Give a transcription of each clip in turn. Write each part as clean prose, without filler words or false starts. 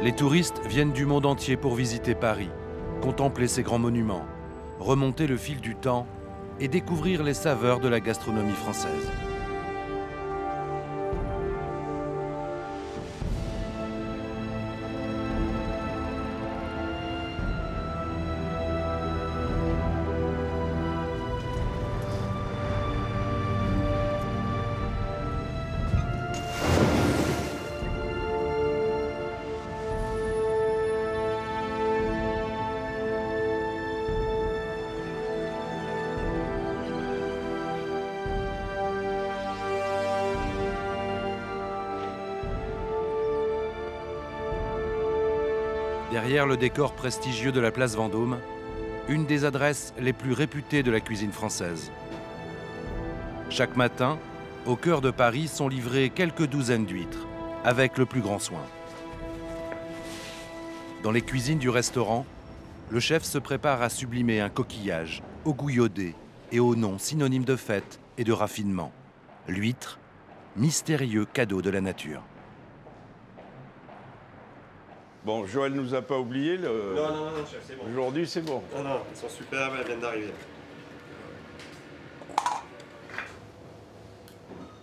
Les touristes viennent du monde entier pour visiter Paris, contempler ses grands monuments, remonter le fil du temps et découvrir les saveurs de la gastronomie française. Derrière le décor prestigieux de la place Vendôme, une des adresses les plus réputées de la cuisine française. Chaque matin, au cœur de Paris, sont livrées quelques douzaines d'huîtres, avec le plus grand soin. Dans les cuisines du restaurant, le chef se prépare à sublimer un coquillage, au goût iodé et au nom synonyme de fête et de raffinement. L'huître, mystérieux cadeau de la nature. Bon, Joël nous a pas oublié. Non, chef, c'est bon. Aujourd'hui, c'est bon. Non, elles sont superbes, elles viennent d'arriver.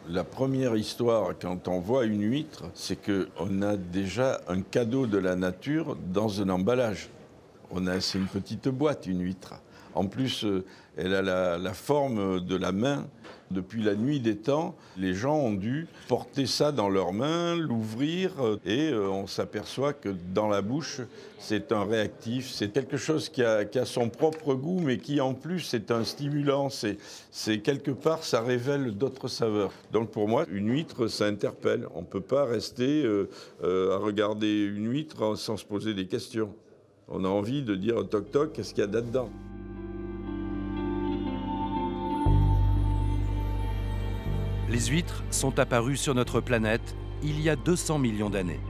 La première histoire, quand on voit une huître, c'est qu'on a déjà un cadeau de la nature dans un emballage. C'est une petite boîte, une huître. En plus, elle a la forme de la main. Depuis la nuit des temps, les gens ont dû porter ça dans leurs mains, l'ouvrir, et on s'aperçoit que dans la bouche, c'est un réactif, c'est quelque chose qui a son propre goût, mais qui en plus est un stimulant. C'est quelque part, ça révèle d'autres saveurs. Donc pour moi, une huître, ça interpelle. On ne peut pas rester à regarder une huître sans se poser des questions. On a envie de dire toc toc, qu'est-ce qu'il y a là-dedans ? Les huîtres sont apparues sur notre planète il y a 200 millions d'années.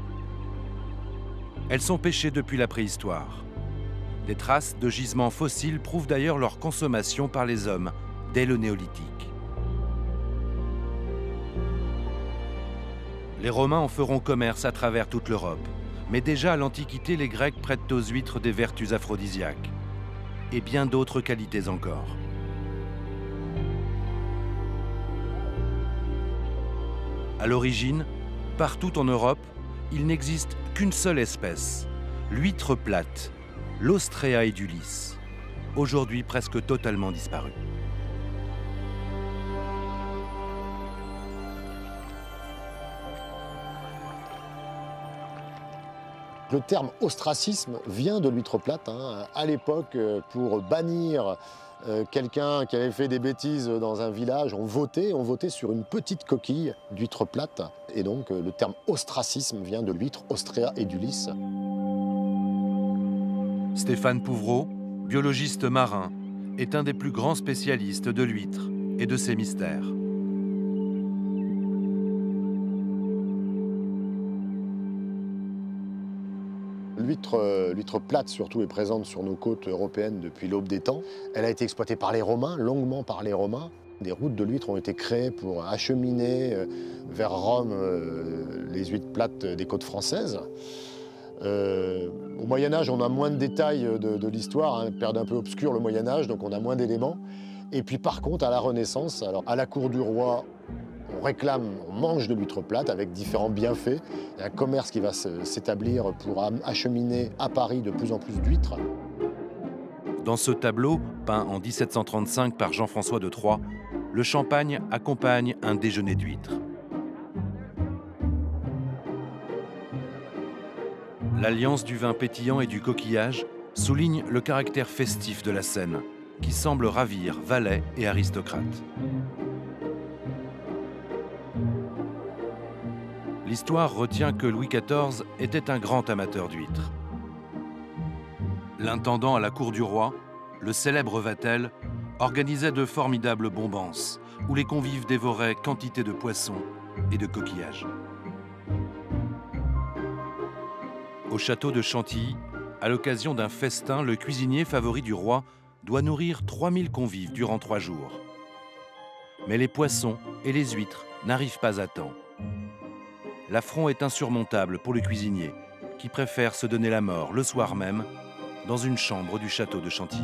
Elles sont pêchées depuis la préhistoire. Des traces de gisements fossiles prouvent d'ailleurs leur consommation par les hommes dès le néolithique. Les Romains en feront commerce à travers toute l'Europe. Mais déjà à l'Antiquité, les Grecs prêtent aux huîtres des vertus aphrodisiaques et bien d'autres qualités encore. À l'origine, partout en Europe, il n'existe qu'une seule espèce, l'huître plate, l'Ostrea edulis, aujourd'hui presque totalement disparue. Le terme ostracisme vient de l'huître plate. À l'époque, pour bannir quelqu'un qui avait fait des bêtises dans un village, on votait sur une petite coquille d'huître plate. Et donc le terme ostracisme vient de l'huître Ostrea edulis. Stéphane Pouvreau, biologiste marin, est un des plus grands spécialistes de l'huître et de ses mystères. L'huître plate, surtout, est présente sur nos côtes européennes depuis l'aube des temps. Elle a été exploitée par les Romains, longuement par les Romains. Des routes de l'huître ont été créées pour acheminer vers Rome les huîtres plates des côtes françaises. Au Moyen-Âge, on a moins de détails de l'histoire, période un peu obscure le Moyen-Âge, donc on a moins d'éléments. Et puis par contre, à la Renaissance, alors à la cour du roi, on mange de l'huître plate avec différents bienfaits. Il y a un commerce qui va s'établir pour acheminer à Paris de plus en plus d'huîtres. Dans ce tableau, peint en 1735 par Jean-François de Troyes, le champagne accompagne un déjeuner d'huîtres. L'alliance du vin pétillant et du coquillage souligne le caractère festif de la scène, qui semble ravir valets et aristocrates. L'histoire retient que Louis XIV était un grand amateur d'huîtres. L'intendant à la cour du roi, le célèbre Vatel, organisait de formidables bombances où les convives dévoraient quantité de poissons et de coquillages. Au château de Chantilly, à l'occasion d'un festin, le cuisinier favori du roi doit nourrir 3000 convives durant 3 jours. Mais les poissons et les huîtres n'arrivent pas à temps. L'affront est insurmontable pour le cuisinier, qui préfèrent se donner la mort le soir même dans une chambre du château de Chantilly.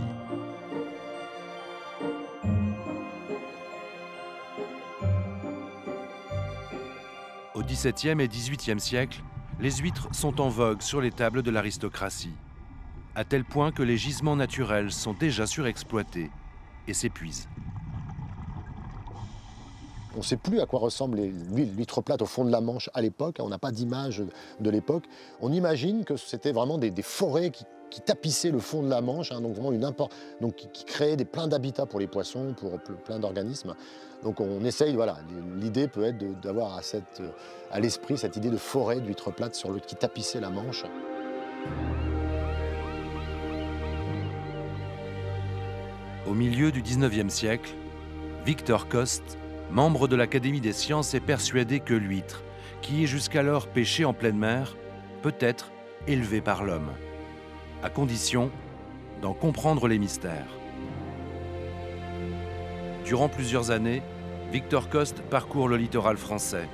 Au XVIIe et XVIIIe siècle, les huîtres sont en vogue sur les tables de l'aristocratie, à tel point que les gisements naturels sont déjà surexploités et s'épuisent. On ne sait plus à quoi ressemble l'huître plate au fond de la Manche à l'époque, on n'a pas d'image de l'époque. On imagine que c'était vraiment des forêts qui tapissaient le fond de la Manche, hein, donc vraiment qui créaient plein d'habitats pour les poissons, pour plein d'organismes. Donc on essaye, voilà, l'idée peut être d'avoir à l'esprit cette idée de forêt d'huître plate qui tapissait la Manche. Au milieu du XIXe siècle, Victor Coste, membre de l'Académie des sciences, est persuadé que l'huître, qui est jusqu'alors pêchée en pleine mer, peut être élevée par l'homme, à condition d'en comprendre les mystères. Durant plusieurs années, Victor Coste parcourt le littoral français,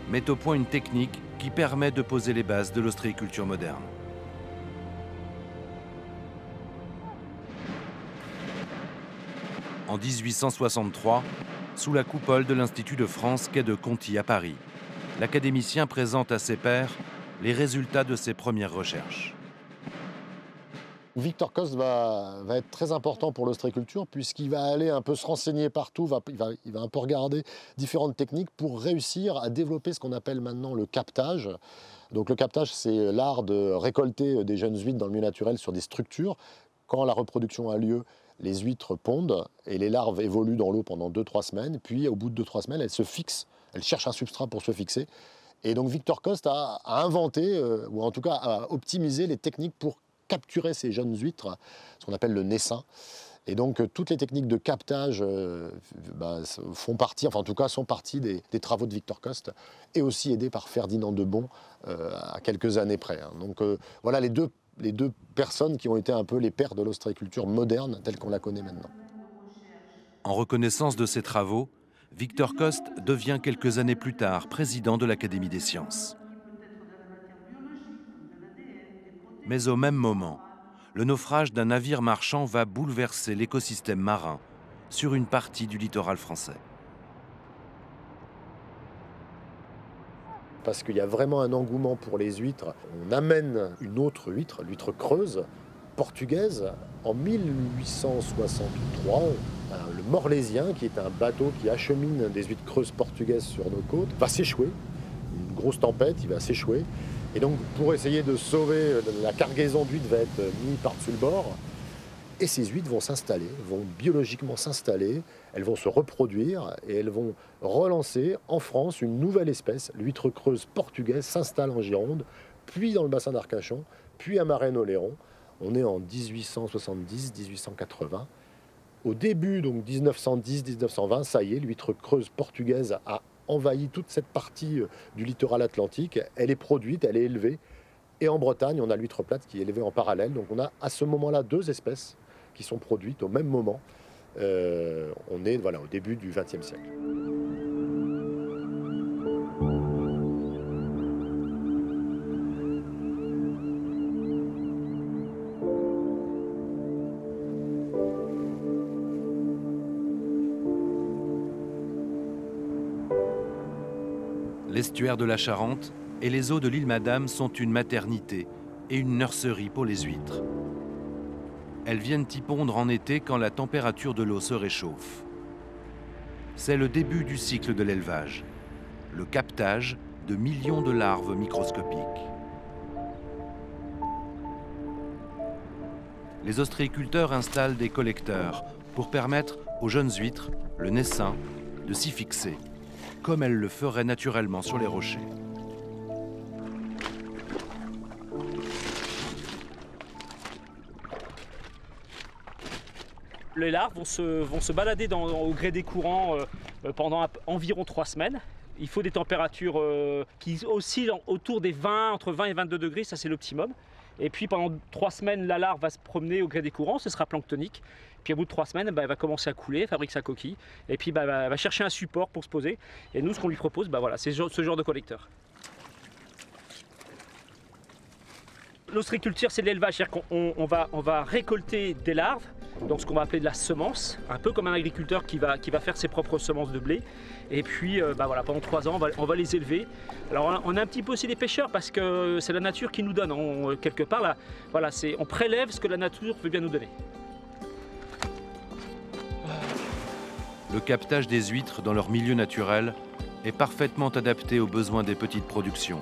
met au point une technique qui permet de poser les bases de l'ostréiculture moderne. En 1863, sous la coupole de l'Institut de France quai de Conty à Paris, l'académicien présente à ses pairs les résultats de ses premières recherches. Victor Coste va être très important pour l'ostréiculture puisqu'il va aller un peu se renseigner partout, il va un peu regarder différentes techniques pour réussir à développer ce qu'on appelle maintenant le captage. Donc le captage, c'est l'art de récolter des jeunes huîtres dans le milieu naturel sur des structures. Quand la reproduction a lieu, les huîtres pondent et les larves évoluent dans l'eau pendant 2-3 semaines. Puis au bout de 2-3 semaines, elles se fixent, elles cherchent un substrat pour se fixer. Et donc Victor Coste a inventé, ou en tout cas a optimisé les techniques pour capturer ces jeunes huîtres, ce qu'on appelle le naissin. Et donc toutes les techniques de captage font partie, enfin en tout cas sont partie des travaux de Victor Coste, et aussi aidés par Ferdinand de Bon à quelques années près. Donc voilà les deux personnes qui ont été un peu les pères de l'ostréiculture moderne telle qu'on la connaît maintenant. En reconnaissance de ses travaux, Victor Coste devient quelques années plus tard président de l'Académie des sciences. Mais au même moment, le naufrage d'un navire marchand va bouleverser l'écosystème marin sur une partie du littoral français. Parce qu'il y a vraiment un engouement pour les huîtres. On amène une autre huître, l'huître creuse, portugaise, en 1863. Le Morlaisien, qui est un bateau qui achemine des huîtres creuses portugaises sur nos côtes, va s'échouer. Une grosse tempête, il va s'échouer. Et donc, pour essayer de sauver, la cargaison d'huîtres va être mise par-dessus le bord. Et ces huîtres vont s'installer, vont biologiquement s'installer, elles vont se reproduire et elles vont relancer en France une nouvelle espèce. L'huître creuse portugaise s'installe en Gironde, puis dans le bassin d'Arcachon, puis à Marennes-Oléron. On est en 1870-1880. Au début, donc 1910-1920, ça y est, l'huître creuse portugaise a envahi toute cette partie du littoral atlantique. Elle est produite, elle est élevée. Et en Bretagne, on a l'huître plate qui est élevée en parallèle. Donc on a à ce moment-là 2 espèces qui sont produites au même moment. On est au début du XXe siècle. L'estuaire de la Charente et les eaux de l'île Madame sont une maternité et une nurserie pour les huîtres. Elles viennent y pondre en été quand la température de l'eau se réchauffe. C'est le début du cycle de l'élevage, le captage de millions de larves microscopiques. Les ostréiculteurs installent des collecteurs pour permettre aux jeunes huîtres, le naissin, de s'y fixer, comme elles le feraient naturellement sur les rochers. Les larves vont se balader au gré des courants pendant environ 3 semaines. Il faut des températures qui oscillent autour des 20, entre 20 et 22 degrés, ça c'est l'optimum. Et puis pendant 3 semaines, la larve va se promener au gré des courants, ce sera planctonique. Puis au bout de 3 semaines, elle va commencer à couler, elle fabrique sa coquille. Et puis elle va chercher un support pour se poser. Et nous, ce qu'on lui propose, c'est ce genre de collecteur. L'ostréiculture, c'est de l'élevage, c'est-à-dire qu'on va récolter des larves, donc ce qu'on va appeler de la semence, un peu comme un agriculteur qui va faire ses propres semences de blé. Et puis voilà, pendant 3 ans, on va les élever. Alors on a un petit peu aussi des pêcheurs parce que c'est la nature qui nous donne. Quelque part, là, voilà, on prélève ce que la nature veut bien nous donner. Le captage des huîtres dans leur milieu naturel est parfaitement adapté aux besoins des petites productions.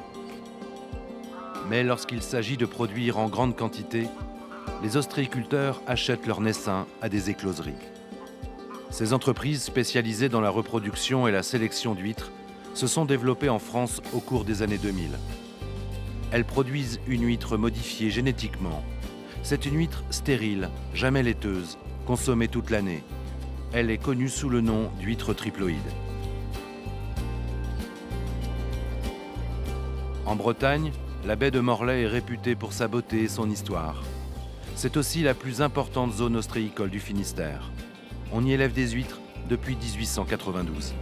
Mais lorsqu'il s'agit de produire en grande quantité, les ostréiculteurs achètent leurs naissins à des écloseries. Ces entreprises spécialisées dans la reproduction et la sélection d'huîtres se sont développées en France au cours des années 2000. Elles produisent une huître modifiée génétiquement. C'est une huître stérile, jamais laiteuse, consommée toute l'année. Elle est connue sous le nom d'huître triploïde. En Bretagne, la baie de Morlaix est réputée pour sa beauté et son histoire. C'est aussi la plus importante zone ostréicole du Finistère. On y élève des huîtres depuis 1892.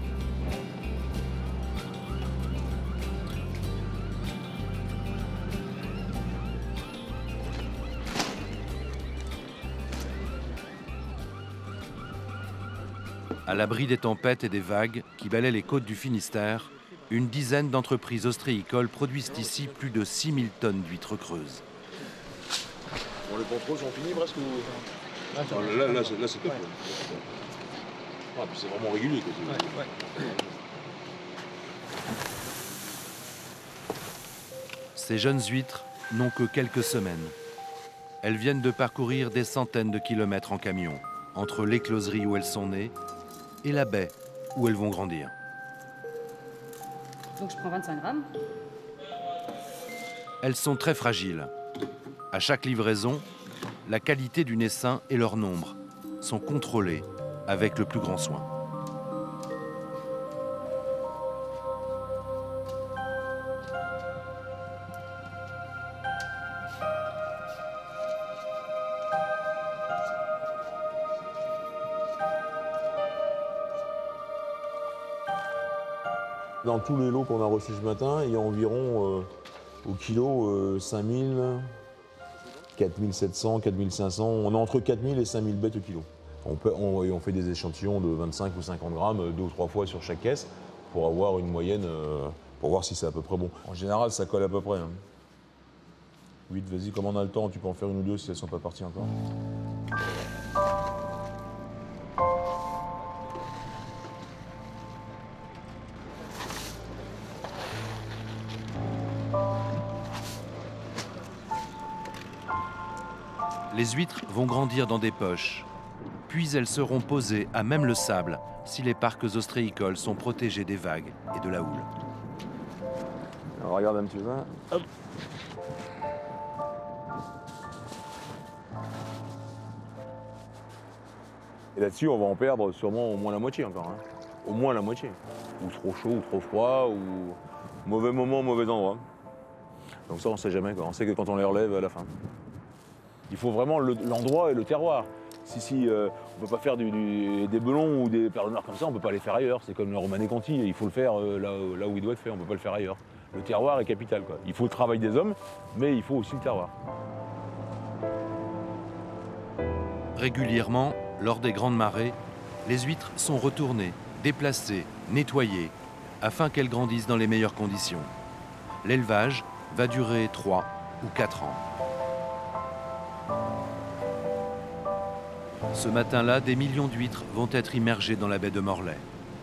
À l'abri des tempêtes et des vagues qui balaient les côtes du Finistère, une dizaine d'entreprises ostréicoles produisent ici plus de 6000 tonnes d'huîtres creuses. Bon, les contrôles sont finis presque ou... Là c'est top. Ah, puis c'est vraiment régulier. Quoi. Ces jeunes huîtres n'ont que quelques semaines. Elles viennent de parcourir des centaines de kilomètres en camion, entre l'écloserie où elles sont nées et la baie où elles vont grandir. Donc je prends 25 grammes. Elles sont très fragiles. À chaque livraison, la qualité du naissin et leur nombre sont contrôlés avec le plus grand soin. Dans tous les lots qu'on a reçus ce matin, il y a environ au kilo 5000, 4700, 4500. On est entre 4000 et 5000 bêtes au kilo. On fait des échantillons de 25 ou 50 grammes 2 ou 3 fois sur chaque caisse pour avoir une moyenne, pour voir si c'est à peu près bon. En général, ça colle à peu près. Hein. 8, vas-y, comme on a le temps, tu peux en faire une ou deux si elles ne sont pas parties encore. Les huîtres vont grandir dans des poches, puis elles seront posées à même le sable si les parcs ostréicoles sont protégés des vagues et de la houle. Alors, regarde un petit peu. Hop. Et là-dessus, on va en perdre sûrement au moins la moitié encore. Hein. Au moins la moitié. Ou trop chaud, ou trop froid, ou mauvais moment, mauvais endroit. Donc ça, on ne sait jamais. Quoi. On sait que quand on les relève à la fin. Il faut vraiment l'endroit et le terroir. On ne peut pas faire des belons ou des perles noires comme ça, on ne peut pas les faire ailleurs. C'est comme le Romanée Conti, il faut le faire là où il doit être fait, on ne peut pas le faire ailleurs. Le terroir est capital. Quoi. Il faut le travail des hommes, mais il faut aussi le terroir. Régulièrement, lors des grandes marées, les huîtres sont retournées, déplacées, nettoyées, afin qu'elles grandissent dans les meilleures conditions. L'élevage va durer 3 ou 4 ans. Ce matin-là, des millions d'huîtres vont être immergées dans la baie de Morlaix.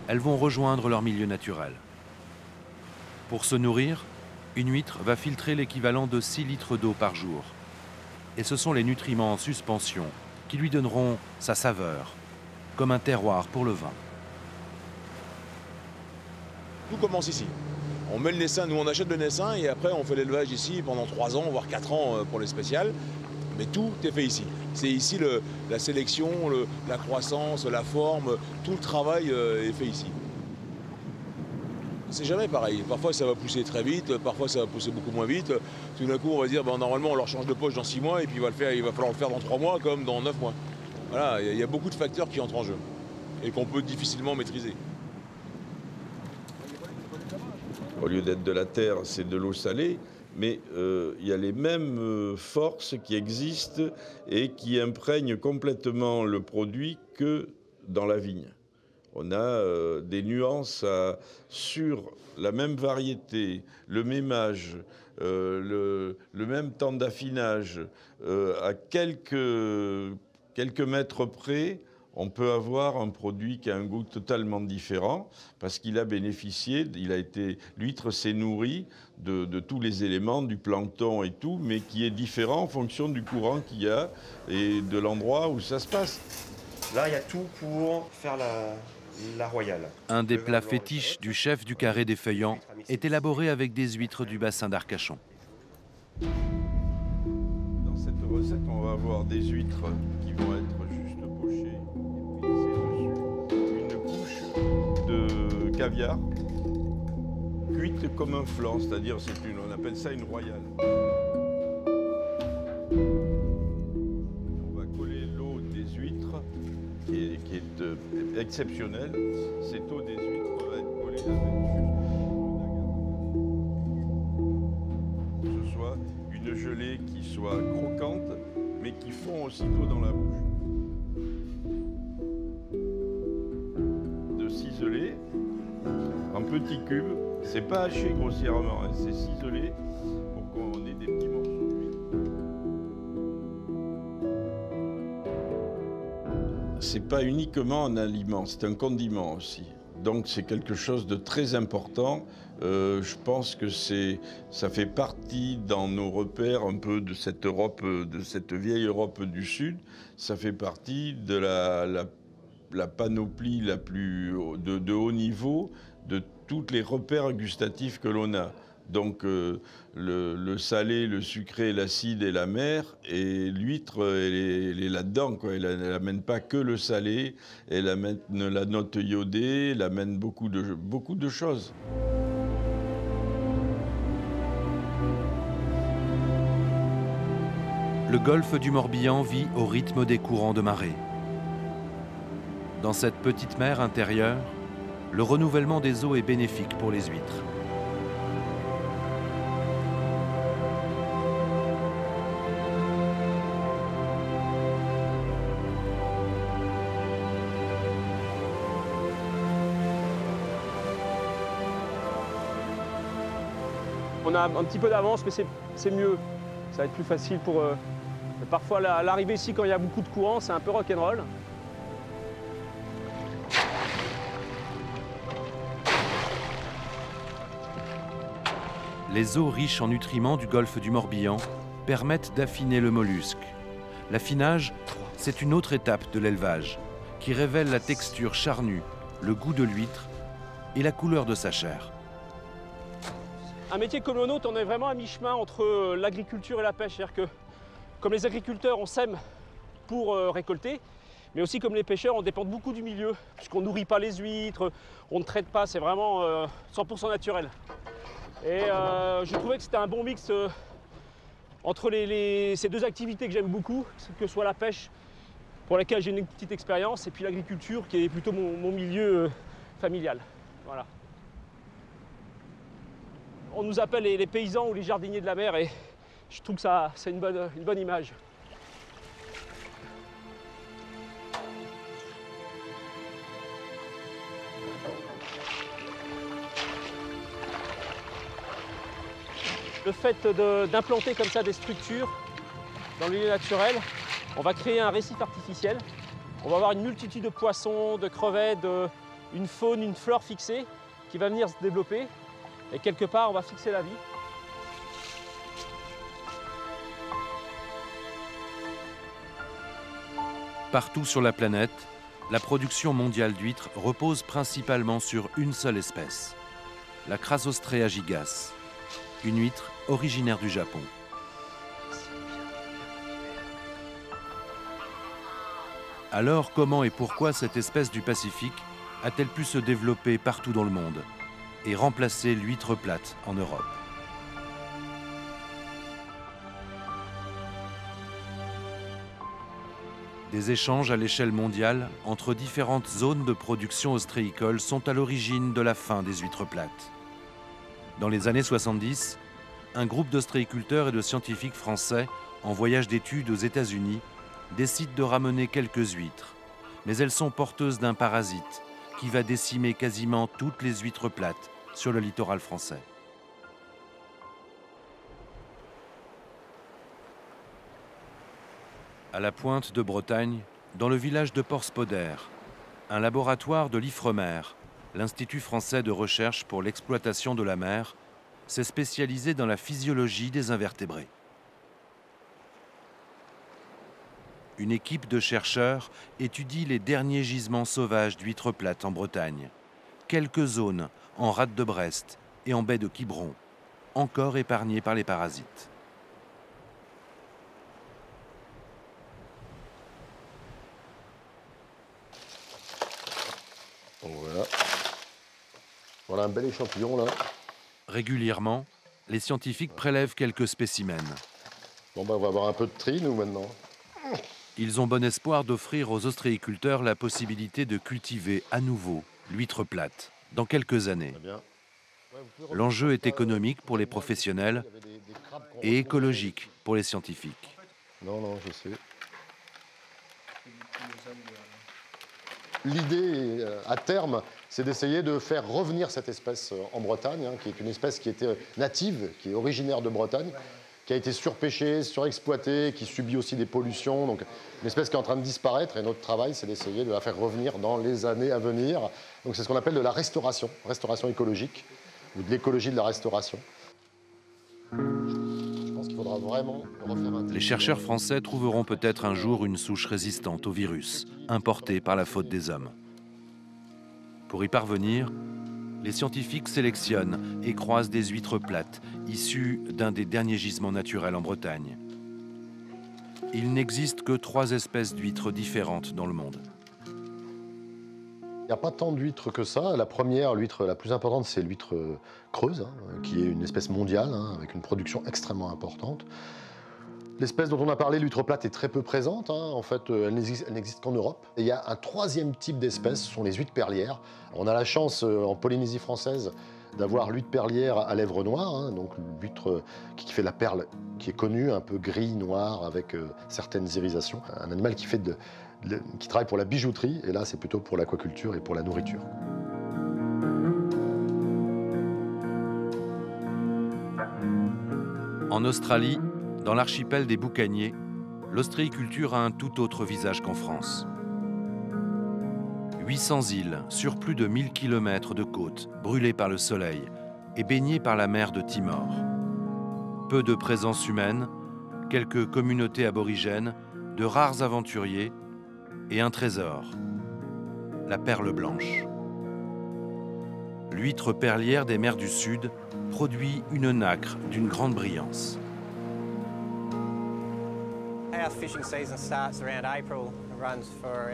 Elles vont rejoindre leur milieu naturel. Pour se nourrir, une huître va filtrer l'équivalent de 6 litres d'eau par jour. Et ce sont les nutriments en suspension qui lui donneront sa saveur, comme un terroir pour le vin. Tout commence ici. On met le naissin, nous on achète le naissin et après on fait l'élevage ici pendant 3 ans, voire 4 ans pour les spéciales. Mais tout est fait ici. C'est ici la sélection, la croissance, la forme, tout le travail est fait ici. C'est jamais pareil. Parfois ça va pousser très vite, parfois ça va pousser beaucoup moins vite. Tout d'un coup on va dire normalement on leur change de poche dans 6 mois et puis il va falloir le faire dans 3 mois comme dans 9 mois. Voilà, il y a beaucoup de facteurs qui entrent en jeu et qu'on peut difficilement maîtriser. Au lieu d'être de la terre, c'est de l'eau salée. mais il y a les mêmes forces qui existent et qui imprègnent complètement le produit que dans la vigne. On a des nuances sur la même variété, le même âge, le même temps d'affinage. À quelques mètres près, on peut avoir un produit qui a un goût totalement différent parce qu'il a bénéficié, l'huître s'est nourrie de tous les éléments, du plancton et tout, mais qui est différent en fonction du courant qu'il y a et de l'endroit où ça se passe. Là, il y a tout pour faire la royale. Un des plats fétiches du chef du Carré des Feuillants est élaboré avec des huîtres du bassin d'Arcachon. Dans cette recette, on va avoir des huîtres qui vont être juste pochées. Et puis c'est dessus une couche de caviar cuite comme un flan, c'est-à-dire on appelle ça une royale. On va coller l'eau des huîtres qui est exceptionnelle. Cette eau des huîtres va être collée avec juste que ce soit une gelée qui soit croquante, mais qui fond aussitôt dans la bouche. De ciseler en petits cubes, c'est pas haché grossièrement, hein, c'est ciselé pour qu'on ait des petits morceaux d'huile. C'est pas uniquement un aliment, c'est un condiment aussi. Donc c'est quelque chose de très important. Je pense que ça fait partie dans nos repères un peu de cette Europe, de cette vieille Europe du Sud. Ça fait partie de la panoplie la plus de haut niveau de tous les repères gustatifs que l'on a. Donc le salé, le sucré, l'acide et la mer, et l'huître, elle est là-dedans, quoi. Elle n'amène pas que le salé, elle amène la note iodée, elle amène beaucoup de choses. Le golfe du Morbihan vit au rythme des courants de marée. Dans cette petite mer intérieure, le renouvellement des eaux est bénéfique pour les huîtres. On a un petit peu d'avance, mais c'est mieux. Ça va être plus facile pour... Parfois, l'arrivée ici, quand il y a beaucoup de courant, c'est un peu rock'n'roll. Les eaux riches en nutriments du golfe du Morbihan permettent d'affiner le mollusque. L'affinage, c'est une autre étape de l'élevage qui révèle la texture charnue, le goût de l'huître et la couleur de sa chair. Un métier comme le nôtre, on est vraiment à mi-chemin entre l'agriculture et la pêche. C'est-à-dire que, comme les agriculteurs, on sème pour récolter, mais aussi comme les pêcheurs, on dépend beaucoup du milieu, puisqu'on ne nourrit pas les huîtres, on ne traite pas, c'est vraiment 100% naturel. Et je trouvais que c'était un bon mix entre ces deux activités que j'aime beaucoup, que ce soit la pêche, pour laquelle j'ai une petite expérience, et puis l'agriculture, qui est plutôt mon milieu familial. Voilà. On nous appelle les paysans ou les jardiniers de la mer, et je trouve que c'est une bonne image. Le fait d'implanter comme ça des structures dans le milieu naturel, on va créer un récif artificiel. On va avoir une multitude de poissons, de crevettes, une faune, une flore fixée qui va venir se développer. Et quelque part, on va fixer la vie. Partout sur la planète, la production mondiale d'huîtres repose principalement sur une seule espèce, la Crassostrea gigas, une huître originaire du Japon. Alors, comment et pourquoi cette espèce du Pacifique a-t-elle pu se développer partout dans le monde et remplacer l'huître plate en Europe? Des échanges à l'échelle mondiale entre différentes zones de production ostréicole sont à l'origine de la fin des huîtres plates. Dans les années 70, un groupe d'ostréiculteurs et de scientifiques français en voyage d'études aux États-Unis décide de ramener quelques huîtres. Mais elles sont porteuses d'un parasite qui va décimer quasiment toutes les huîtres plates sur le littoral français. À la pointe de Bretagne, dans le village de Port-Spoder, un laboratoire de l'IFREMER, l'Institut français de recherche pour l'exploitation de la mer, s'est spécialisé dans la physiologie des invertébrés. Une équipe de chercheurs étudie les derniers gisements sauvages d'huîtres plates en Bretagne. Quelques zones en rade de Brest et en baie de Quiberon, encore épargnées par les parasites. Donc voilà. Voilà un bel échantillon là. Régulièrement, les scientifiques prélèvent quelques spécimens. Bon ben on va avoir un peu de tri nous maintenant. Ils ont bon espoir d'offrir aux ostréiculteurs la possibilité de cultiver à nouveau l'huître plate dans quelques années. L'enjeu est économique pour les professionnels et écologique pour les scientifiques. Non, je sais. L'idée, à terme, c'est d'essayer de faire revenir cette espèce en Bretagne, hein, qui est une espèce qui était native, qui est originaire de Bretagne, qui a été surpêchée, surexploitée, qui subit aussi des pollutions. Donc, une espèce qui est en train de disparaître. Et notre travail, c'est d'essayer de la faire revenir dans les années à venir. Donc, c'est ce qu'on appelle de la restauration écologique, ou de l'écologie de la restauration. Je pense qu'il faudra vraiment refaire un... Les chercheurs français trouveront peut-être un jour une souche résistante au virus, importée par la faute des hommes. Pour y parvenir, les scientifiques sélectionnent et croisent des huîtres plates, issues d'un des derniers gisements naturels en Bretagne. Il n'existe que 3 espèces d'huîtres différentes dans le monde. Il n'y a pas tant d'huîtres que ça. La première, l'huître la plus importante, c'est l'huître creuse, hein, qui est une espèce mondiale, hein, avec une production extrêmement importante. L'espèce dont on a parlé, l'huître plate, est très peu présente. Hein. En fait, elle n'existe qu'en Europe. Et il y a un 3e type d'espèce, ce sont les huîtres perlières. On a la chance, en Polynésie française, d'avoir l'huître perlière à lèvres noires, hein, donc l'huître qui fait la perle, qui est connue, un peu gris, noir, avec certaines irisations. Un animal qui travaille pour la bijouterie, et là, c'est plutôt pour l'aquaculture et pour la nourriture. En Australie, dans l'archipel des Boucaniers, l'ostréiculture a un tout autre visage qu'en France. 800 îles sur plus de 1000 km de côte, brûlées par le soleil et baignées par la mer de Timor. Peu de présence humaine, quelques communautés aborigènes, de rares aventuriers et un trésor, la perle blanche. L'huître perlière des mers du Sud produit une nacre d'une grande brillance.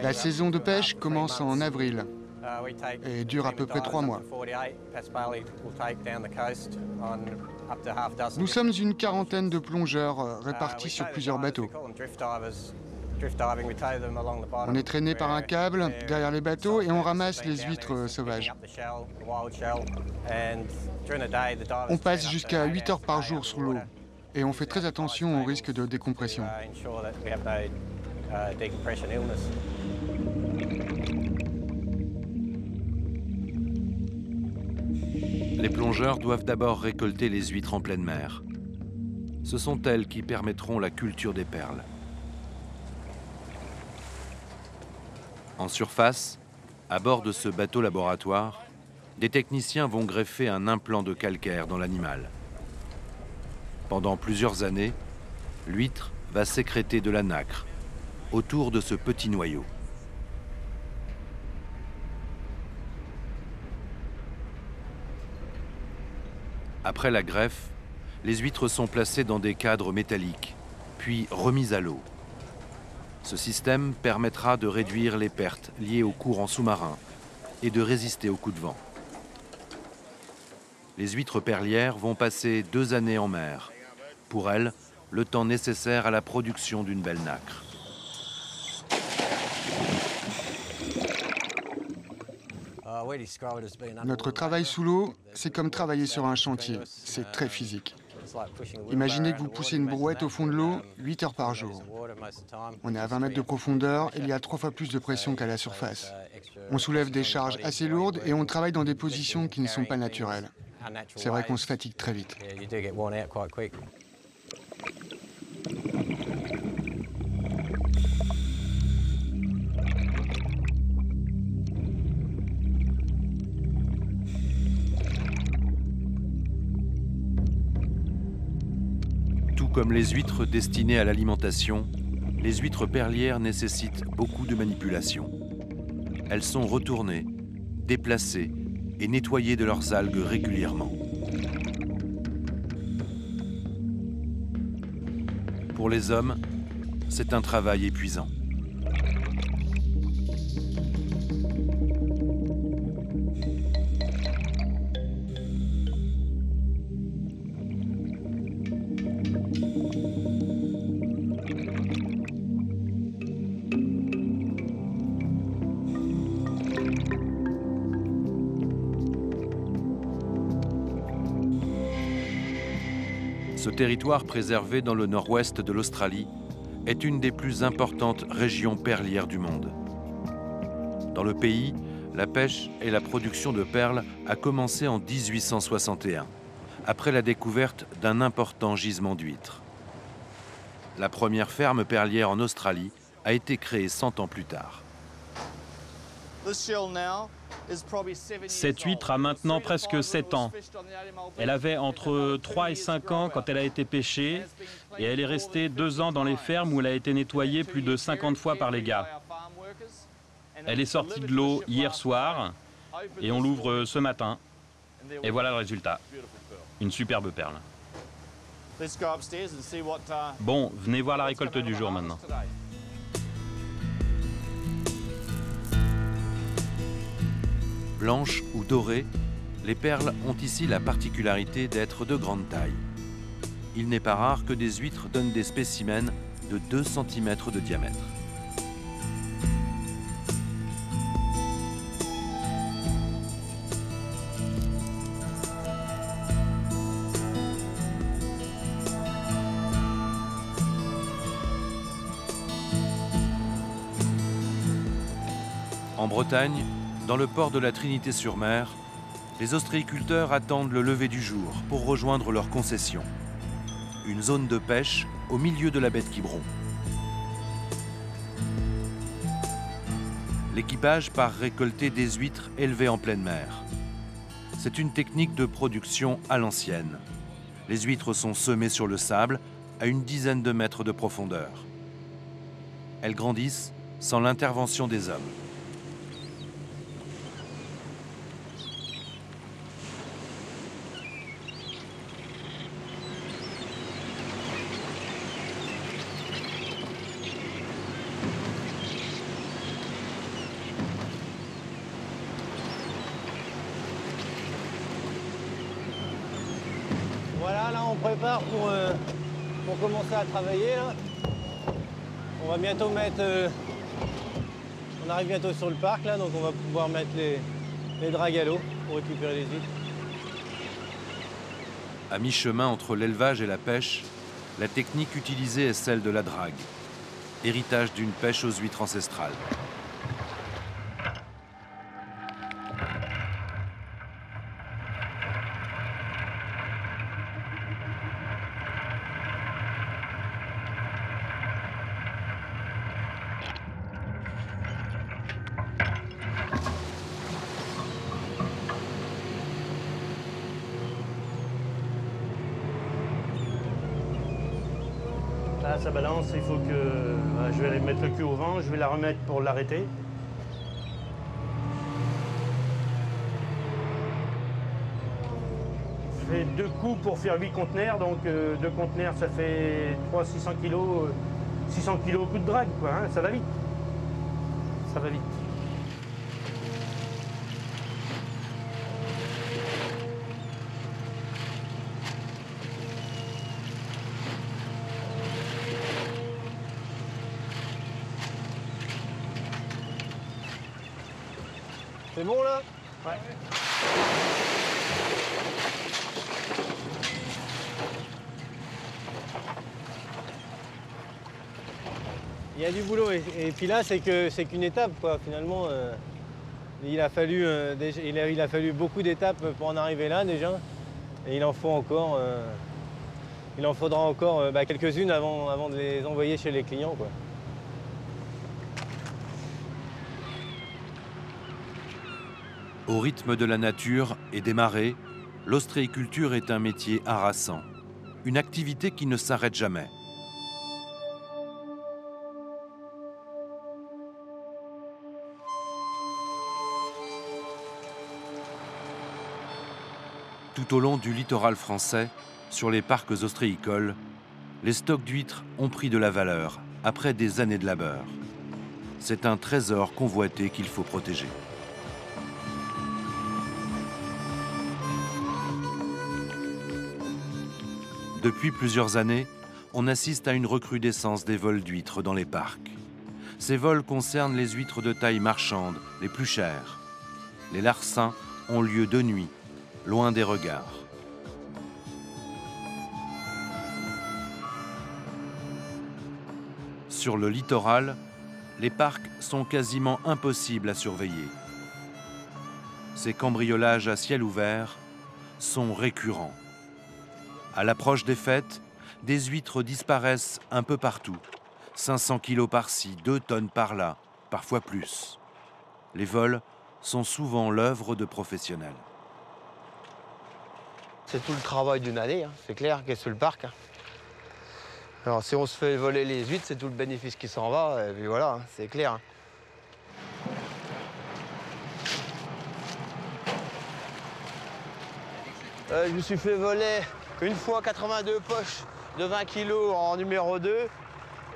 La saison de pêche commence en avril et dure à peu près 3 mois. Nous sommes une quarantaine de plongeurs répartis sur plusieurs bateaux. On est traîné par un câble derrière les bateaux et on ramasse les huîtres sauvages. On passe jusqu'à 8 heures par jour sous l'eau et on fait très attention au risque de décompression. Les plongeurs doivent d'abord récolter les huîtres en pleine mer. Ce sont elles qui permettront la culture des perles. En surface, à bord de ce bateau laboratoire, des techniciens vont greffer un implant de calcaire dans l'animal. Pendant plusieurs années, l'huître va sécréter de la nacre autour de ce petit noyau. Après la greffe, les huîtres sont placées dans des cadres métalliques, puis remises à l'eau. Ce système permettra de réduire les pertes liées aux courants sous-marins et de résister aux coups de vent. Les huîtres perlières vont passer 2 années en mer. Pour elles, le temps nécessaire à la production d'une belle nacre. Notre travail sous l'eau, c'est comme travailler sur un chantier. C'est très physique. Imaginez que vous poussez une brouette au fond de l'eau 8 heures par jour. On est à 20 mètres de profondeur, il y a 3 fois plus de pression qu'à la surface. On soulève des charges assez lourdes et on travaille dans des positions qui ne sont pas naturelles. C'est vrai qu'on se fatigue très vite. Tout comme les huîtres destinées à l'alimentation, les huîtres perlières nécessitent beaucoup de manipulation. Elles sont retournées, déplacées et nettoyées de leurs algues régulièrement. Pour les hommes, c'est un travail épuisant. Ce territoire préservé dans le nord-ouest de l'Australie est une des plus importantes régions perlières du monde. Dans le pays, la pêche et la production de perles a commencé en 1861, après la découverte d'un important gisement d'huîtres. La première ferme perlière en Australie a été créée 100 ans plus tard. Cette huître a maintenant presque 7 ans. Elle avait entre 3 et 5 ans quand elle a été pêchée et elle est restée 2 ans dans les fermes où elle a été nettoyée plus de 50 fois par les gars. Elle est sortie de l'eau hier soir et on l'ouvre ce matin. Et voilà le résultat. Une superbe perle. Bon, venez voir la récolte du jour maintenant. Blanches ou dorées, les perles ont ici la particularité d'être de grande taille. Il n'est pas rare que des huîtres donnent des spécimens de 2 cm de diamètre. En Bretagne, dans le port de la Trinité-sur-Mer, les ostréiculteurs attendent le lever du jour pour rejoindre leur concession. Une zone de pêche au milieu de la baie de Quiberon. L'équipage part récolter des huîtres élevées en pleine mer. C'est une technique de production à l'ancienne. Les huîtres sont semées sur le sable à une dizaine de mètres de profondeur. Elles grandissent sans l'intervention des hommes. Voilà, là on prépare pour commencer à travailler. Là. On va bientôt mettre... on arrive bientôt sur le parc, là, donc on va pouvoir mettre les dragues à l'eau pour récupérer les huîtres. À mi-chemin entre l'élevage et la pêche, la technique utilisée est celle de la drague, héritage d'une pêche aux huîtres ancestrales. Là, ça balance, il faut que... je vais mettre le cul au vent, je vais la remettre pour l'arrêter. Je fais 2 coups pour faire 8 conteneurs, donc 2 conteneurs ça fait 600 kg, 600 kg au coup de drague, quoi, hein, ça va vite. Ça va vite. C'est bon là? Ouais. Il y a du boulot. Et puis là, c'est qu'une étape, quoi. Finalement, il a fallu beaucoup d'étapes pour en arriver là, déjà. Et il en faudra encore quelques-unes avant de les envoyer chez les clients, quoi. Au rythme de la nature et des marées, l'ostréiculture est un métier harassant, une activité qui ne s'arrête jamais. Tout au long du littoral français, sur les parcs ostréicoles, les stocks d'huîtres ont pris de la valeur après des années de labeur. C'est un trésor convoité qu'il faut protéger. Depuis plusieurs années, on assiste à une recrudescence des vols d'huîtres dans les parcs. Ces vols concernent les huîtres de taille marchande, les plus chères. Les larcins ont lieu de nuit, loin des regards. Sur le littoral, les parcs sont quasiment impossibles à surveiller. Ces cambriolages à ciel ouvert sont récurrents. À l'approche des fêtes, des huîtres disparaissent un peu partout. 500 kilos par-ci, 2 tonnes par-là, parfois plus. Les vols sont souvent l'œuvre de professionnels. C'est tout le travail d'une année, hein, c'est clair, qui est sur le parc. Hein. Alors si on se fait voler les huîtres, c'est tout le bénéfice qui s'en va, et puis voilà, hein, c'est clair. Hein. Je me suis fait voler une fois 82 poches de 20 kg en numéro 2,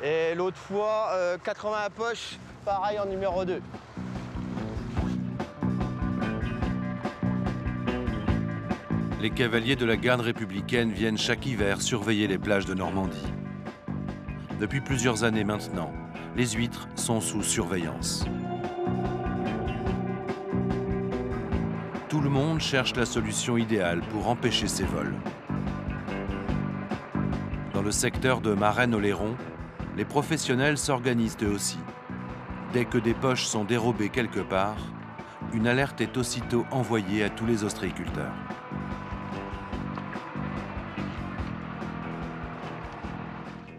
et l'autre fois 80 poches, pareil en numéro 2. Les cavaliers de la garde républicaine viennent chaque hiver surveiller les plages de Normandie. Depuis plusieurs années maintenant, les huîtres sont sous surveillance. Tout le monde cherche la solution idéale pour empêcher ces vols. Dans le secteur de Marennes-Oléron, les professionnels s'organisent eux aussi. Dès que des poches sont dérobées quelque part, une alerte est aussitôt envoyée à tous les ostréiculteurs.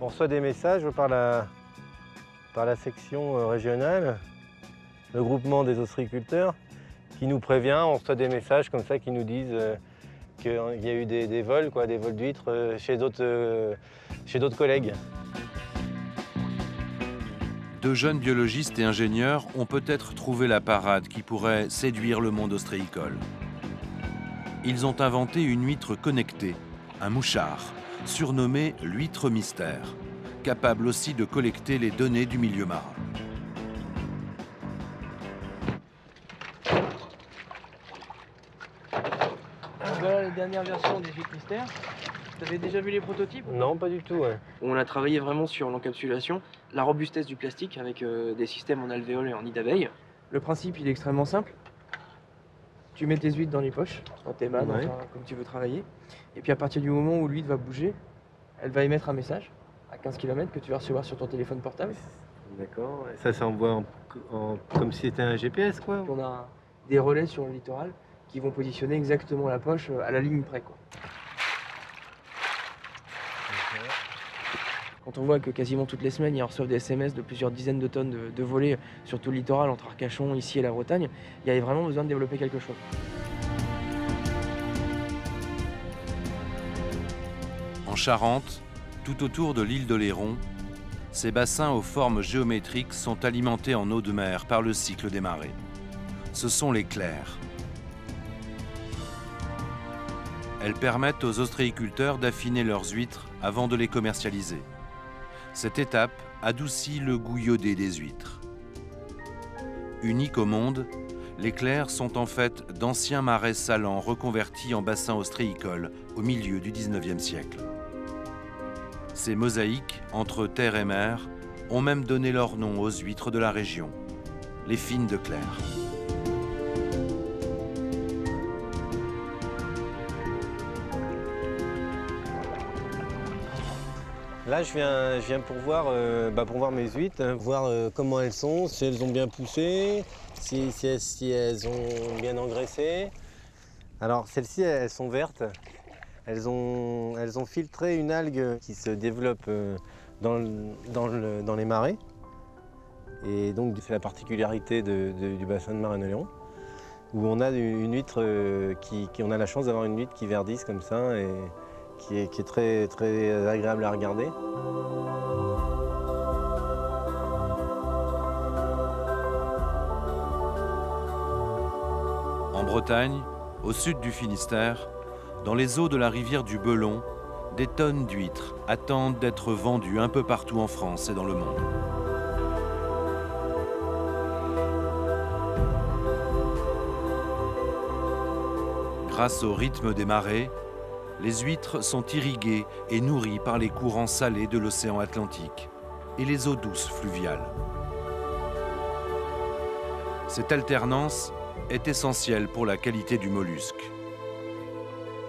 On reçoit des messages par la section régionale, le groupement des ostréiculteurs, qui nous prévient. On reçoit des messages comme ça qui nous disent qu'il y a eu des vols, des vols d'huîtres chez d'autres collègues. Deux jeunes biologistes et ingénieurs ont peut-être trouvé la parade qui pourrait séduire le monde ostréicole. Ils ont inventé une huître connectée, un mouchard, surnommé l'huître mystère, capable aussi de collecter les données du milieu marin. Voilà la dernière version des huîtres mystères. Vous avez déjà vu les prototypes? Non, pas du tout. Ouais. On a travaillé vraiment sur l'encapsulation, la robustesse du plastique avec des systèmes en alvéole et en nid d'abeille. Le principe, il est extrêmement simple. Tu mets tes huîtres dans les poches, dans tes mains, comme tu veux travailler. Et puis à partir du moment où l'huître va bouger, elle va émettre un message à 15 km que tu vas recevoir sur ton téléphone portable. D'accord. Ça s'envoie comme si c'était un GPS, quoi. On a des relais sur le littoral qui vont positionner exactement la poche à la ligne près, quoi. Quand on voit que quasiment toutes les semaines, ils reçoivent des SMS de plusieurs dizaines de tonnes de volets sur tout le littoral, entre Arcachon, ici et la Bretagne, il y avait vraiment besoin de développer quelque chose. En Charente, tout autour de l'île d'Oléron, ces bassins aux formes géométriques sont alimentés en eau de mer par le cycle des marées. Ce sont les clairs. Elles permettent aux ostréiculteurs d'affiner leurs huîtres avant de les commercialiser. Cette étape adoucit le goût iodé des huîtres. Uniques au monde, les clairs sont en fait d'anciens marais salants reconvertis en bassins ostréicoles au milieu du XIXe siècle. Ces mosaïques entre terre et mer ont même donné leur nom aux huîtres de la région, les fines de Clères. Là, je viens pour voir mes huîtres, hein, voir comment elles sont, si elles ont bien poussé, si elles ont bien engraissé. Alors, celles-ci, elles sont vertes. Elles ont filtré une algue qui se développe dans les marais. Et donc, c'est la particularité du bassin de Marais-Oléron, où on a une huître on a la chance d'avoir une huître qui verdisse comme ça et qui est très, très agréable à regarder. En Bretagne, au sud du Finistère, dans les eaux de la rivière du Belon, des tonnes d'huîtres attendent d'être vendues un peu partout en France et dans le monde. Grâce au rythme des marées, les huîtres sont irriguées et nourries par les courants salés de l'océan Atlantique et les eaux douces fluviales. Cette alternance est essentielle pour la qualité du mollusque.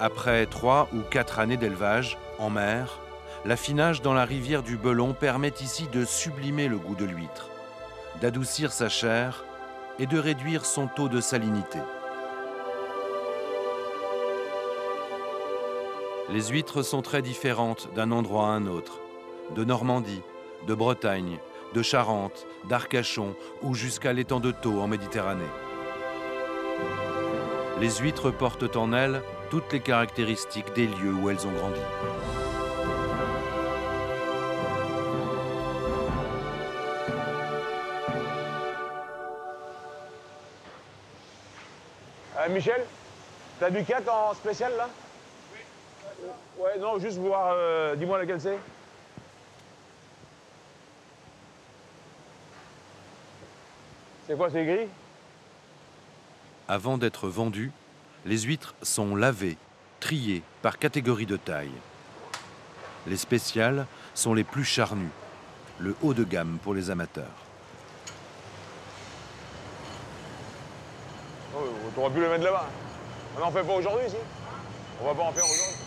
Après 3 ou 4 années d'élevage en mer, l'affinage dans la rivière du Belon permet ici de sublimer le goût de l'huître, d'adoucir sa chair et de réduire son taux de salinité. Les huîtres sont très différentes d'un endroit à un autre, de Normandie, de Bretagne, de Charente, d'Arcachon ou jusqu'à l'étang de Thau en Méditerranée. Les huîtres portent en elles toutes les caractéristiques des lieux où elles ont grandi. Michel, t'as du 4 en spécial là? Oui. Ouais, non, juste voir, dis-moi laquelle c'est. C'est quoi, c'est gris? Avant d'être vendues, les huîtres sont lavées, triées par catégorie de taille. Les spéciales sont les plus charnues, le haut de gamme pour les amateurs. Oh, t'aurais pu le mettre là-bas. On n'en fait pas aujourd'hui ici. On va pas en faire aujourd'hui.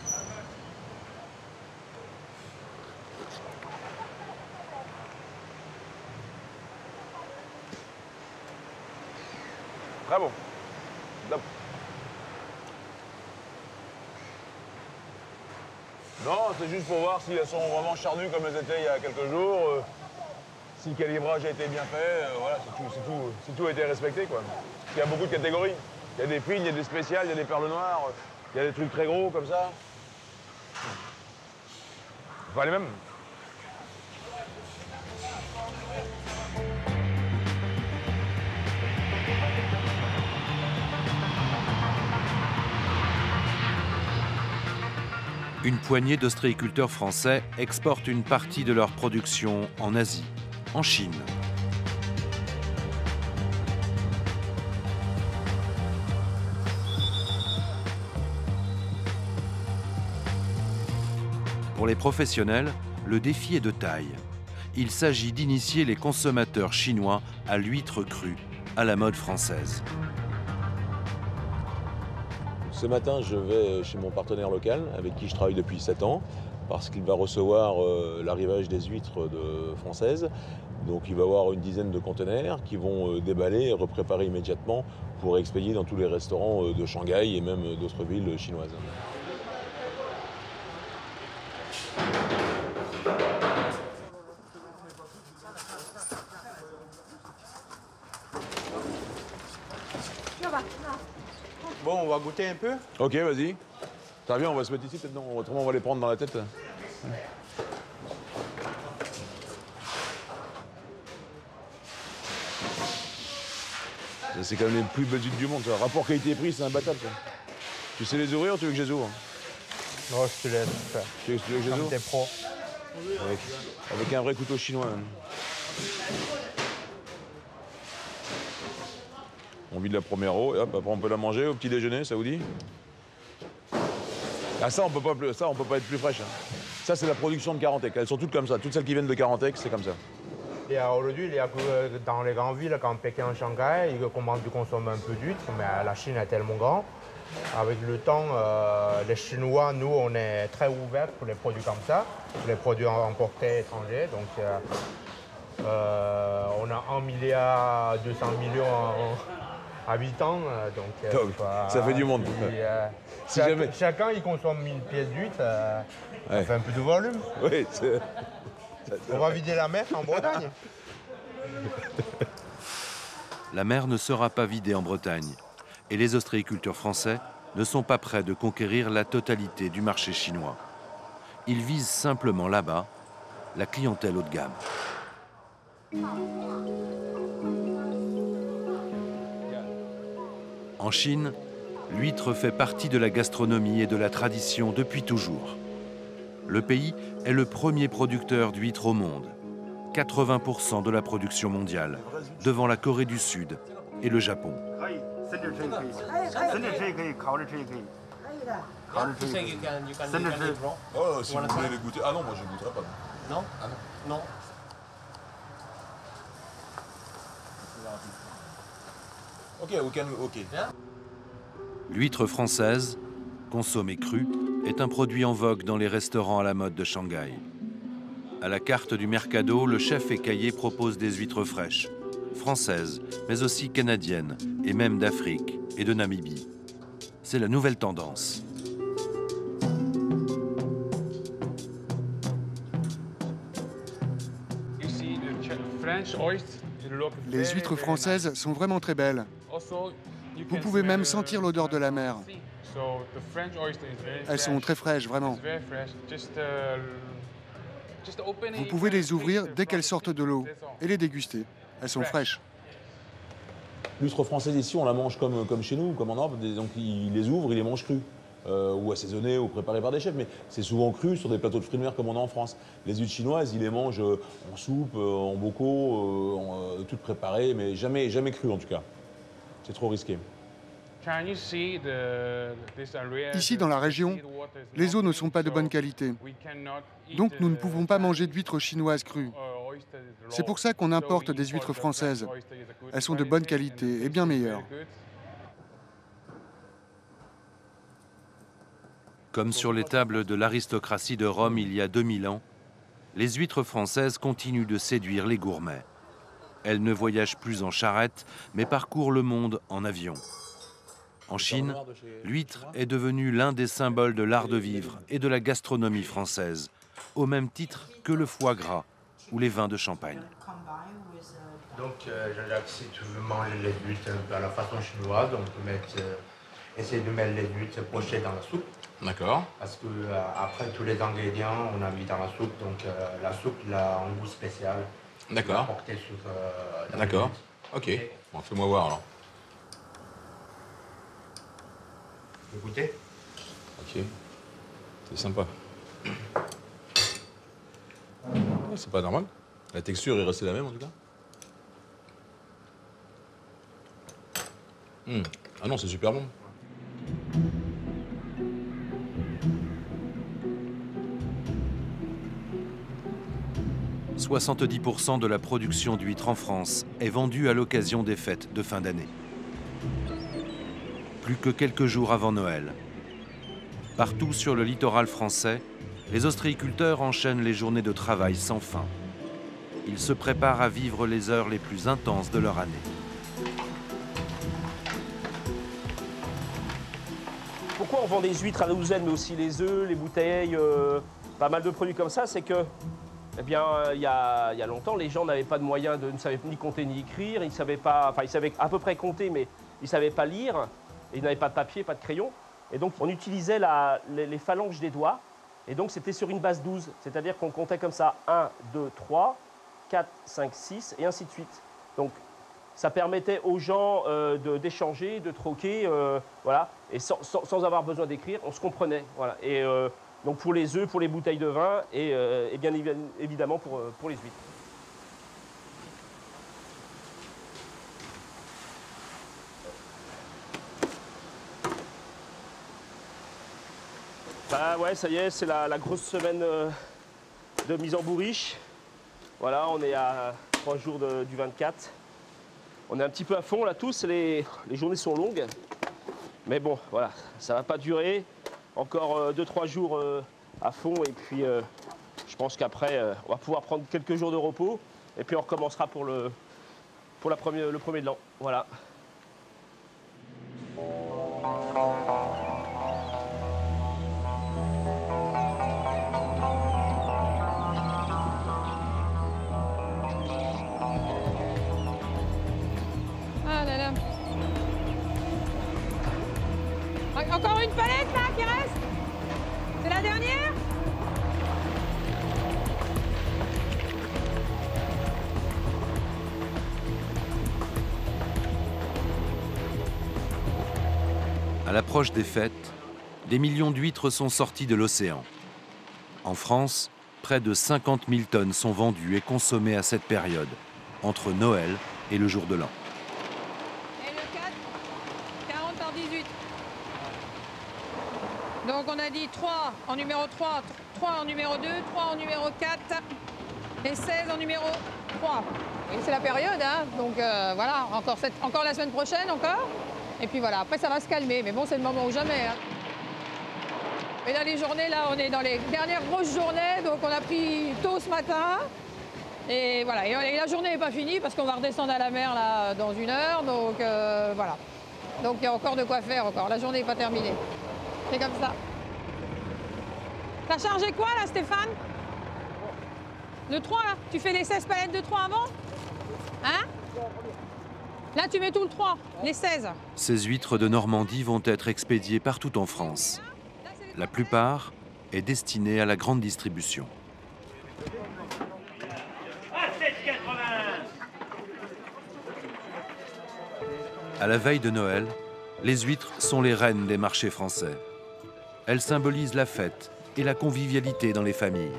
Très bon. Top. Non, c'est juste pour voir si elles sont vraiment charnues comme elles étaient il y a quelques jours. Si le calibrage a été bien fait, voilà, si tout a été respecté, quoi. Il y a beaucoup de catégories. Il y a des fines, il y a des spéciales, il y a des perles noires, il y a des trucs très gros comme ça. Enfin, les mêmes. Une poignée d'ostréiculteurs français exportent une partie de leur production en Asie, en Chine. Pour les professionnels, le défi est de taille. Il s'agit d'initier les consommateurs chinois à l'huître crue, à la mode française. Ce matin, je vais chez mon partenaire local, avec qui je travaille depuis 7 ans, parce qu'il va recevoir l'arrivage des huîtres françaises. Donc il va avoir une dizaine de conteneurs qui vont déballer et repréparer immédiatement pour expédier dans tous les restaurants de Shanghai et même d'autres villes chinoises. Bon, on va goûter un peu. Ok, vas-y. Ça viens, on va se mettre ici peut-être, non? Autrement, on va les prendre dans la tête. C'est quand même les plus belles huîtres du monde. Ça. Rapport qualité-prix, c'est imbattable. Ça. Tu sais les ouvrir ou tu veux que je les ouvre? Non, je te laisse faire. Tu veux que je les ouvre? T'es pro. Avec un vrai couteau chinois. Hein. On vide la première eau et hop, après on peut la manger au petit déjeuner, ça vous dit? Ah ça on peut pas être plus fraîche. Hein. Ça c'est la production de Carantec. Elles sont toutes comme ça. Toutes celles qui viennent de Carantec, c'est comme ça. Et aujourd'hui, il y a que dans les grandes villes, comme Pékin, Shanghai, ils commencent à consommer un peu d'huîtres, mais la Chine est tellement grande. Avec le temps, les Chinois, nous, on est très ouverts pour les produits comme ça, pour les produits importés étrangers. Donc, on a 1,2 milliard habitants. Donc, ça fait du monde. Chacun, il consomme 1000 pièces d'huîtres. Ça fait un peu de volume. Oui, on va vider la mer en Bretagne. La mer ne sera pas vidée en Bretagne. Et les ostréiculteurs français ne sont pas prêts de conquérir la totalité du marché chinois. Ils visent simplement là-bas la clientèle haut de gamme. En Chine, l'huître fait partie de la gastronomie et de la tradition depuis toujours. Le pays est le premier producteur d'huîtres au monde. 80% de la production mondiale, devant la Corée du Sud et le Japon. Oh, si vous voulez les goûter. Ah non, moi je ne goûterai pas. Non? Ah non. Non. Ok. L'huître française, consommée crue, est un produit en vogue dans les restaurants à la mode de Shanghai. À la carte du Mercado, le chef écaillé propose des huîtres fraîches, françaises, mais aussi canadiennes, et même d'Afrique et de Namibie. C'est la nouvelle tendance. Les huîtres françaises sont vraiment très belles. Vous pouvez même sentir l'odeur de la mer. Elles sont très fraîches, vraiment. Vous pouvez les ouvrir dès qu'elles sortent de l'eau et les déguster. Elles sont fraîches. L'huître française ici, on la mange comme chez nous, comme en Europe. Donc ils les ouvrent, ils les mangent crus. Ou assaisonnés ou préparés par des chefs. Mais c'est souvent cru sur des plateaux de fruits de mer comme on a en France. Les huîtres chinoises, ils les mangent en soupe, en bocaux, toutes préparées, mais jamais crues en tout cas. C'est trop risqué. Ici, dans la région, les eaux ne sont pas de bonne qualité. Donc, nous ne pouvons pas manger d'huîtres chinoises crues. C'est pour ça qu'on importe des huîtres françaises. Elles sont de bonne qualité et bien meilleures. Comme sur les tables de l'aristocratie de Rome il y a 2000 ans, les huîtres françaises continuent de séduire les gourmets. Elles ne voyagent plus en charrette, mais parcourent le monde en avion. En Chine, l'huître est devenue l'un des symboles de l'art de vivre et de la gastronomie française, au même titre que le foie gras ou les vins de Champagne. Donc, Jean-Jacques, si tu veux manger les huîtres à la façon chinoise, on peut essayer de mettre les huîtres pochées dans la soupe. D'accord. Parce que après tous les ingrédients, on a mis dans la soupe, donc la soupe a un goût spécial. D'accord. D'accord. Ok. Bon, fais-moi voir alors. Vous goûtez? Ok. C'est sympa. C'est pas normal. La texture est restée la même en tout cas. Ah non, c'est super bon. « 70% de la production d'huîtres en France est vendue à l'occasion des fêtes de fin d'année. Plus que quelques jours avant Noël. Partout sur le littoral français, les ostréiculteurs enchaînent les journées de travail sans fin. Ils se préparent à vivre les heures les plus intenses de leur année. Pourquoi on vend des huîtres à la douzaine, mais aussi les œufs, les bouteilles, pas mal de produits comme ça, c'est que, eh bien, il y a longtemps, les gens n'avaient pas de moyens, ne savaient ni compter ni écrire, ils savaient à peu près compter, mais ils ne savaient pas lire, et ils n'avaient pas de papier, pas de crayon. Et donc, on utilisait les phalanges des doigts, et donc c'était sur une base 12, c'est-à-dire qu'on comptait comme ça 1, 2, 3, 4, 5, 6, et ainsi de suite. Donc, ça permettait aux gens d'échanger, de troquer, voilà, et sans avoir besoin d'écrire, on se comprenait. Voilà. Et donc pour les œufs, pour les bouteilles de vin, et bien évidemment pour les huîtres. Bah ouais, ça y est, c'est la grosse semaine de mise en bourriche. Voilà, on est à 3 jours du 24. On est un petit peu à fond là tous, les journées sont longues. Mais bon, voilà, ça va pas durer. Encore 2-3 jours à fond et puis je pense qu'après, on va pouvoir prendre quelques jours de repos et puis on recommencera pour le premier de l'an. Voilà. Ah là là. Encore une palette là qui reste? C'est la dernière? À l'approche des fêtes, des millions d'huîtres sont sorties de l'océan. En France, près de 50 000 tonnes sont vendues et consommées à cette période, entre Noël et le jour de l'an. Et le 4, 40 par 18. Donc on a dit 3 en numéro 3, 3 en numéro 2, 3 en numéro 4 et 16 en numéro 3. Et c'est la période, hein, donc voilà, encore la semaine prochaine encore. Et puis voilà, après ça va se calmer, mais bon c'est le moment ou jamais. Hein. Et là les journées, là on est dans les dernières grosses journées, donc on a pris tôt ce matin. Et voilà, et la journée n'est pas finie parce qu'on va redescendre à la mer là dans 1 heure, donc voilà. Donc il y a encore de quoi faire encore, la journée n'est pas terminée. C'est comme ça. T'as chargé quoi là Stéphane? De 3 là? Tu fais les 16 palettes de 3 avant? Hein? Là, tu mets tout le 3, les 16. Ces huîtres de Normandie vont être expédiées partout en France. La plupart est destinée à la grande distribution. À la veille de Noël, les huîtres sont les reines des marchés français. Elles symbolisent la fête et la convivialité dans les familles.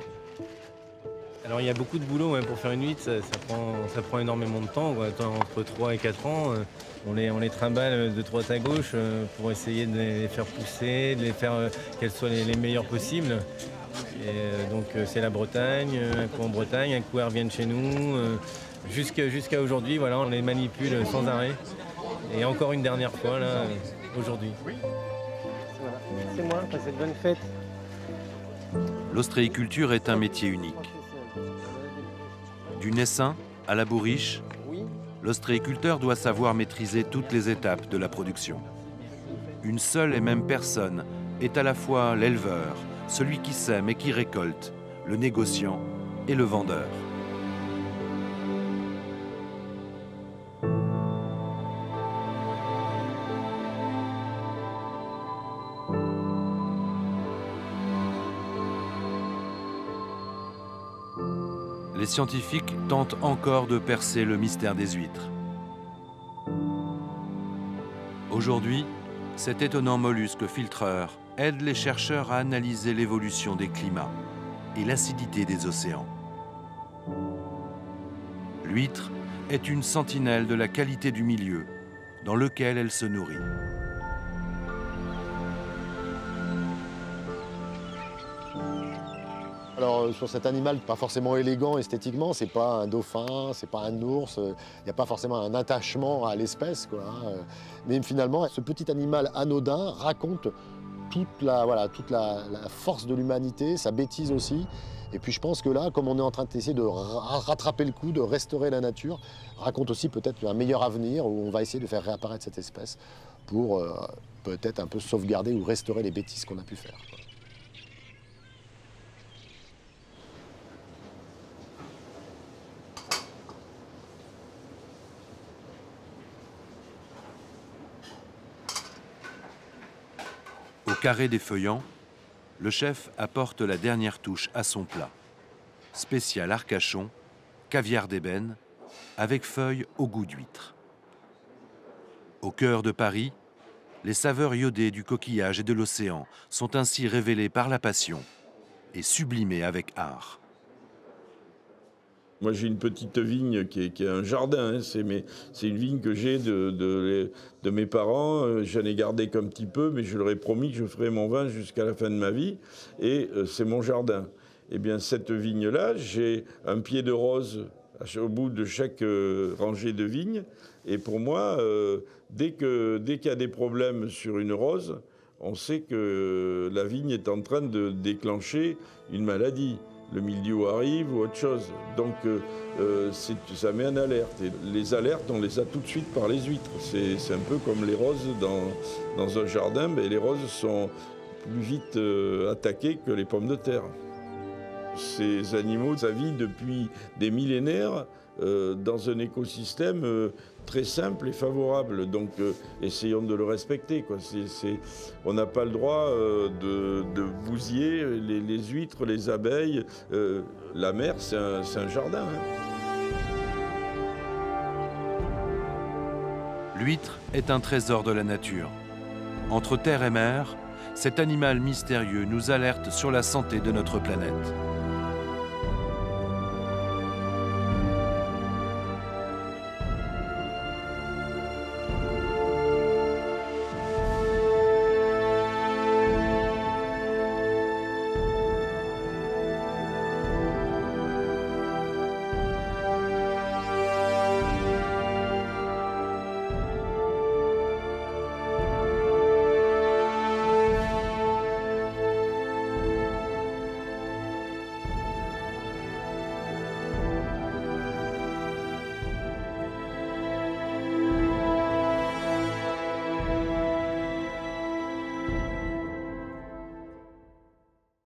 Alors il y a beaucoup de boulot hein, pour faire une huître, ça prend énormément de temps, quoi. Entre 3 et 4 ans. On les trimballe de droite à gauche pour essayer de les faire pousser, de les faire qu'elles soient les meilleures possibles. Et, donc c'est la Bretagne, un coup en Bretagne, un coup elles reviennent chez nous. Jusqu'à aujourd'hui, voilà, on les manipule sans arrêt. Et encore une dernière fois, là, aujourd'hui. C'est moi, passez de bonnes fêtes. L'ostréiculture est un métier unique. Du naissain à la bourriche, l'ostréiculteur doit savoir maîtriser toutes les étapes de la production. Une seule et même personne est à la fois l'éleveur, celui qui sème et qui récolte, le négociant et le vendeur. Les scientifiques tentent encore de percer le mystère des huîtres. Aujourd'hui, cet étonnant mollusque filtreur aide les chercheurs à analyser l'évolution des climats et l'acidité des océans. L'huître est une sentinelle de la qualité du milieu dans lequel elle se nourrit. Alors sur cet animal, pas forcément élégant esthétiquement, c'est pas un dauphin, c'est pas un ours, il n'y a pas forcément un attachement à l'espèce, quoi. Mais finalement, ce petit animal anodin raconte toute la force de l'humanité, sa bêtise aussi. Et puis je pense que là, comme on est en train d'essayer de rattraper le coup, de restaurer la nature, raconte aussi peut-être un meilleur avenir où on va essayer de faire réapparaître cette espèce pour peut-être un peu sauvegarder ou restaurer les bêtises qu'on a pu faire. Au carré des feuillants, le chef apporte la dernière touche à son plat. Spécial arcachon, caviar d'ébène, avec feuilles au goût d'huître. Au cœur de Paris, les saveurs iodées du coquillage et de l'océan sont ainsi révélées par la passion et sublimées avec art. Moi, j'ai une petite vigne qui est un jardin. Hein. C'est une vigne que j'ai de mes parents. J'en ai gardé qu'un petit peu, mais je leur ai promis que je ferai mon vin jusqu'à la fin de ma vie. Et c'est mon jardin. Eh bien, cette vigne-là, j'ai un pied de rose au bout de chaque rangée de vignes. Et pour moi, dès qu'il y a des problèmes sur une rose, on sait que la vigne est en train de déclencher une maladie. Le mildiou arrive ou autre chose. Donc ça met en alerte. Et les alertes, on les a tout de suite par les huîtres. C'est un peu comme les roses dans un jardin, mais les roses sont plus vite attaquées que les pommes de terre. Ces animaux, ça vit depuis des millénaires dans un écosystème très simple et favorable. Donc essayons de le respecter, quoi. On n'a pas le droit de bousiller les huîtres, les abeilles. La mer, c'est un jardin. L'huître est un trésor de la nature. Entre terre et mer, cet animal mystérieux nous alerte sur la santé de notre planète.